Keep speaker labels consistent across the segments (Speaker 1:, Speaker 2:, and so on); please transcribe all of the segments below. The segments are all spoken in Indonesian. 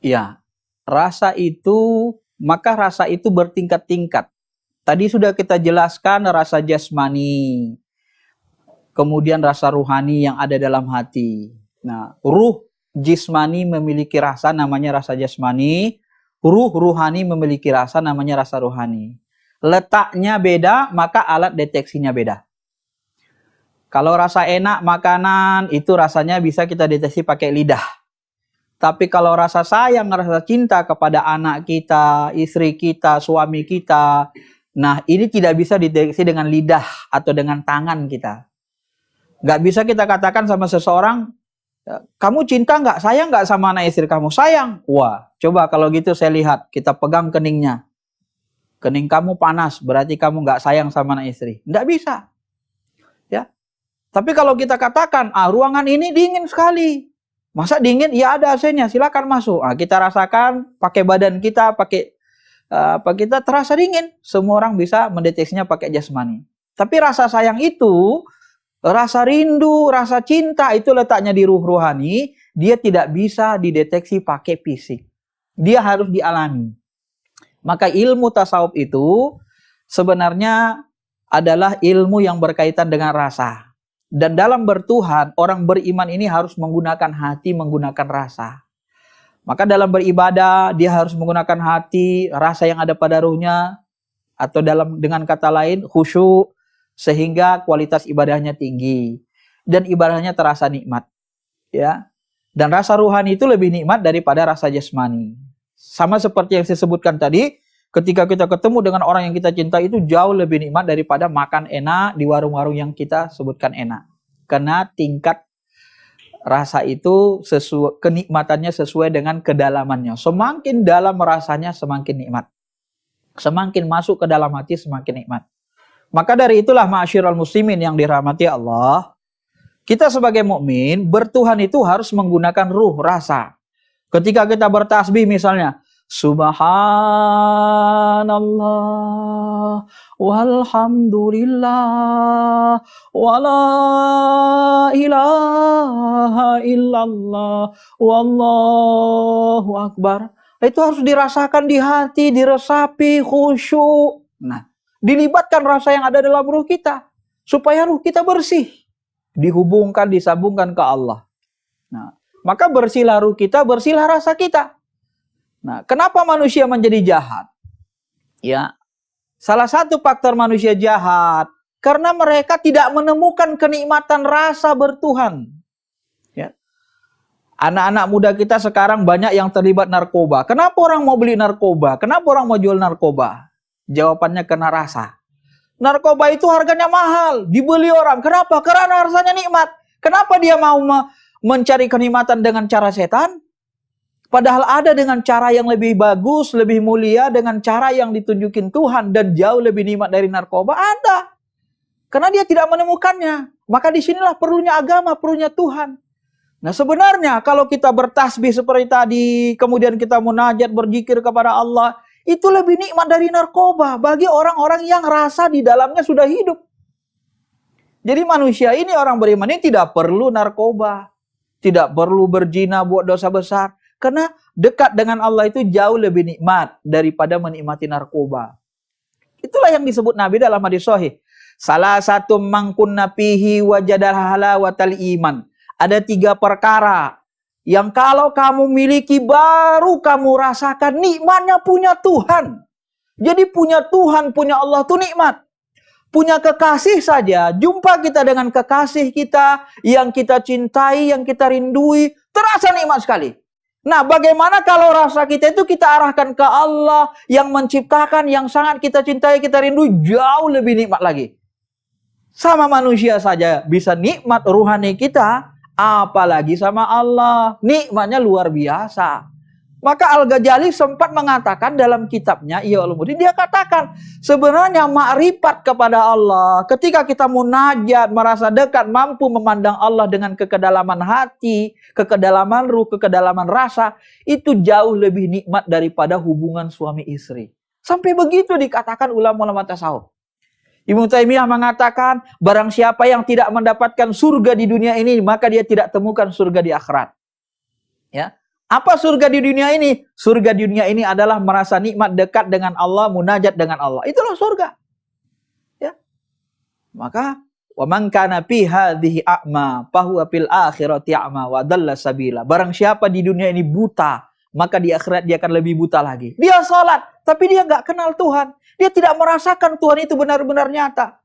Speaker 1: Ya, maka rasa itu bertingkat-tingkat. Tadi sudah kita jelaskan rasa jasmani, kemudian rasa ruhani yang ada dalam hati. Nah, ruh jismani memiliki rasa namanya rasa jasmani, ruh ruhani memiliki rasa namanya rasa ruhani. Letaknya beda, maka alat deteksinya beda. Kalau rasa enak makanan, itu rasanya bisa kita deteksi pakai lidah. Tapi kalau rasa sayang, rasa cinta kepada anak kita, istri kita, suami kita, nah ini tidak bisa dideteksi dengan lidah atau dengan tangan kita. Nggak bisa kita katakan sama seseorang, kamu cinta nggak, sayang nggak sama anak istri kamu? Sayang. Wah, coba kalau gitu saya lihat, kita pegang keningnya. Kening kamu panas, berarti kamu nggak sayang sama anak istri. Nggak bisa. Ya. Tapi kalau kita katakan, ruangan ini dingin sekali. Masa dingin? Ya ada AC-nya, silakan masuk. Kita rasakan pakai badan kita, kita terasa dingin. Semua orang bisa mendeteksinya pakai jasmani. Tapi rasa sayang itu, rasa rindu, rasa cinta itu letaknya di ruh ruhani. Dia tidak bisa dideteksi pakai fisik. Dia harus dialami. Maka ilmu tasawuf itu sebenarnya adalah ilmu yang berkaitan dengan rasa. Dan dalam bertuhan, orang beriman ini harus menggunakan hati, menggunakan rasa. Maka dalam beribadah, dia harus menggunakan hati, rasa yang ada pada ruhnya, atau dengan kata lain, khusyuk, sehingga kualitas ibadahnya tinggi. Dan ibadahnya terasa nikmat. Ya. Dan rasa ruhani itu lebih nikmat daripada rasa jasmani. Sama seperti yang saya sebutkan tadi, ketika kita ketemu dengan orang yang kita cinta itu jauh lebih nikmat daripada makan enak di warung-warung yang kita sebutkan enak. Karena tingkat rasa itu kenikmatannya sesuai dengan kedalamannya. Semakin dalam rasanya semakin nikmat. Semakin masuk ke dalam hati semakin nikmat. Maka dari itulah ma'asyiral muslimin yang dirahmati Allah, kita sebagai mukmin bertuhan itu harus menggunakan ruh, rasa. Ketika kita bertasbih misalnya, Subhanallah walhamdulillah wala ilaha illallah wallahu akbar. Itu harus dirasakan di hati, diresapi, khusyuk. Nah, dilibatkan rasa yang ada dalam ruh kita supaya ruh kita bersih, dihubungkan, disambungkan ke Allah. Nah, maka bersihlah ruh kita, bersihlah rasa kita. Nah, kenapa manusia menjadi jahat? Ya, salah satu faktor manusia jahat karena mereka tidak menemukan kenikmatan rasa bertuhan. Ya. Anak-anak muda kita sekarang banyak yang terlibat narkoba. Kenapa orang mau beli narkoba? Kenapa orang mau jual narkoba? Jawabannya karena rasa. Narkoba itu harganya mahal, dibeli orang. Kenapa? Karena rasanya nikmat. Kenapa dia mau mencari kenikmatan dengan cara setan? Padahal ada dengan cara yang lebih bagus, lebih mulia, dengan cara yang ditunjukin Tuhan dan jauh lebih nikmat dari narkoba. Ada. Karena dia tidak menemukannya. Maka disinilah perlunya agama, perlunya Tuhan. Nah sebenarnya kalau kita bertasbih seperti tadi, kemudian kita munajat, berzikir kepada Allah, itu lebih nikmat dari narkoba bagi orang-orang yang rasa di dalamnya sudah hidup. Jadi manusia ini, orang beriman ini tidak perlu narkoba. Tidak perlu berzina, buat dosa besar. Karena dekat dengan Allah itu jauh lebih nikmat daripada menikmati narkoba. Itulah yang disebut Nabi dalam hadis sahih. Salah satu mangkunna fihi wajadal halawatal iman. Ada 3 perkara yang kalau kamu miliki baru kamu rasakan nikmatnya punya Tuhan. Jadi punya Tuhan, punya Allah itu nikmat. Punya kekasih saja, jumpa kita dengan kekasih kita yang kita cintai, yang kita rindui, terasa nikmat sekali. Nah, bagaimana kalau rasa kita itu kita arahkan ke Allah yang menciptakan, yang sangat kita cintai, kita rindu, jauh lebih nikmat lagi. Sama manusia saja bisa nikmat ruhani kita, apalagi sama Allah. Nikmatnya luar biasa. Maka Al-Ghazali sempat mengatakan dalam kitabnya, dia katakan, sebenarnya makrifat kepada Allah, ketika kita munajat, merasa dekat, mampu memandang Allah dengan kekedalaman hati, kekedalaman ruh, kekedalaman rasa, itu jauh lebih nikmat daripada hubungan suami istri. Sampai begitu dikatakan ulama-ulama tasawuf. Ibnu Taimiyah mengatakan, barang siapa yang tidak mendapatkan surga di dunia ini, maka dia tidak temukan surga di akhirat. Ya. Apa surga di dunia ini? Surga di dunia ini adalah merasa nikmat dekat dengan Allah, munajat dengan Allah. Itulah surga. Ya. Maka wa man kana fi hadhihi a'ma fahuwa fil akhirati a'ma wa dalla sabila. Barang siapa di dunia ini buta, maka di akhirat dia akan lebih buta lagi. Dia salat, tapi dia nggak kenal Tuhan. Dia tidak merasakan Tuhan itu benar-benar nyata.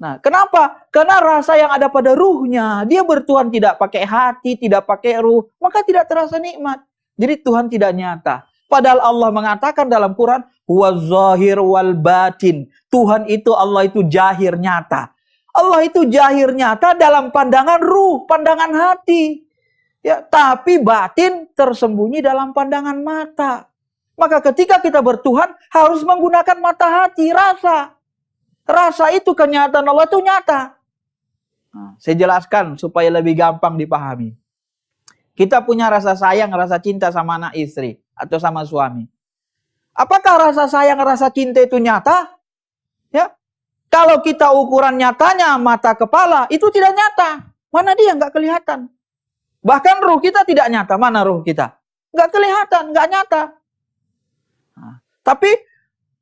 Speaker 1: Nah, kenapa? Karena rasa yang ada pada ruhnya. Dia bertuhan tidak pakai hati, tidak pakai ruh. Maka tidak terasa nikmat. Jadi Tuhan tidak nyata. Padahal Allah mengatakan dalam Quran, huwa zahir wal batin. Tuhan itu, Allah itu jahir nyata. Allah itu jahir nyata dalam pandangan ruh, pandangan hati. Ya, tapi batin tersembunyi dalam pandangan mata. Maka ketika kita bertuhan, harus menggunakan mata hati, rasa. Rasa itu kenyataan Allah itu nyata. Nah, saya jelaskan supaya lebih gampang dipahami. Kita punya rasa sayang, rasa cinta sama anak istri atau sama suami. Apakah rasa sayang, rasa cinta itu nyata? Ya, kalau kita ukuran nyatanya mata kepala, itu tidak nyata. Mana dia nggak kelihatan. Bahkan ruh kita tidak nyata. Mana ruh kita? Nggak kelihatan, nggak nyata. Nah, tapi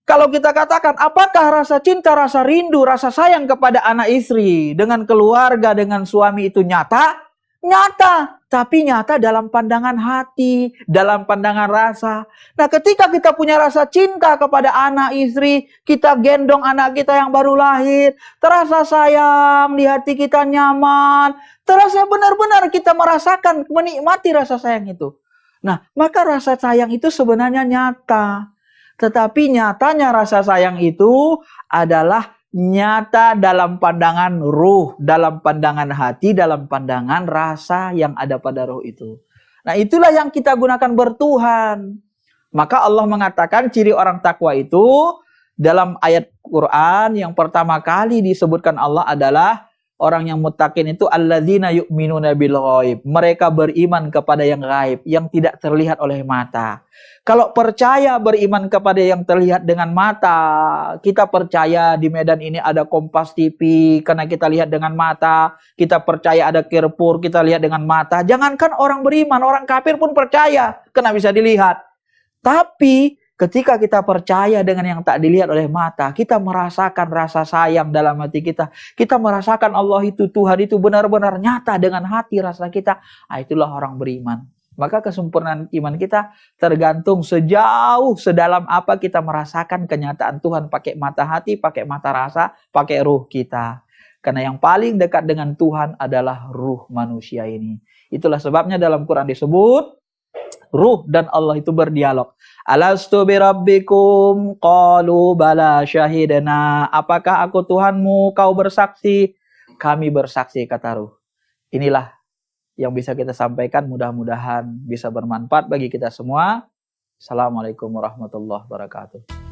Speaker 1: kalau kita katakan, apakah rasa cinta, rasa rindu, rasa sayang kepada anak istri, dengan keluarga, dengan suami itu nyata? Nyata. Tapi nyata dalam pandangan hati, dalam pandangan rasa. Nah, ketika kita punya rasa cinta kepada anak istri, kita gendong anak kita yang baru lahir, terasa sayang, di hati kita nyaman, terasa benar-benar kita merasakan, menikmati rasa sayang itu. Nah, maka rasa sayang itu sebenarnya nyata. Tetapi nyatanya rasa sayang itu adalah nyata dalam pandangan ruh, dalam pandangan hati, dalam pandangan rasa yang ada pada ruh itu. Nah, itulah yang kita gunakan bertuhan. Maka Allah mengatakan ciri orang takwa itu dalam ayat Quran yang pertama kali disebutkan Allah adalah orang yang muttaqin itu alladzina yu'minuna bil ghaib. Mereka beriman kepada yang gaib, yang tidak terlihat oleh mata. Kalau percaya beriman kepada yang terlihat dengan mata, kita percaya di Medan ini ada Kompas TV karena kita lihat dengan mata, kita percaya ada Carrefour, kita lihat dengan mata. Jangankan orang beriman, orang kafir pun percaya karena bisa dilihat. Tapi ketika kita percaya dengan yang tak dilihat oleh mata, kita merasakan rasa sayang dalam hati kita. Kita merasakan Allah itu, Tuhan itu benar-benar nyata dengan hati rasa kita. Nah, itulah orang beriman. Maka kesempurnaan iman kita tergantung sejauh, sedalam apa kita merasakan kenyataan Tuhan pakai mata hati, pakai mata rasa, pakai ruh kita. Karena yang paling dekat dengan Tuhan adalah ruh manusia ini. Itulah sebabnya dalam Quran disebut ruh dan Allah itu berdialog. Alastu birabbikum qalu bala syahidna. Apakah aku Tuhanmu? Kau bersaksi. Kami bersaksi, kata ruh. Inilah yang bisa kita sampaikan, mudah-mudahan bisa bermanfaat bagi kita semua. Assalamualaikum warahmatullahi wabarakatuh.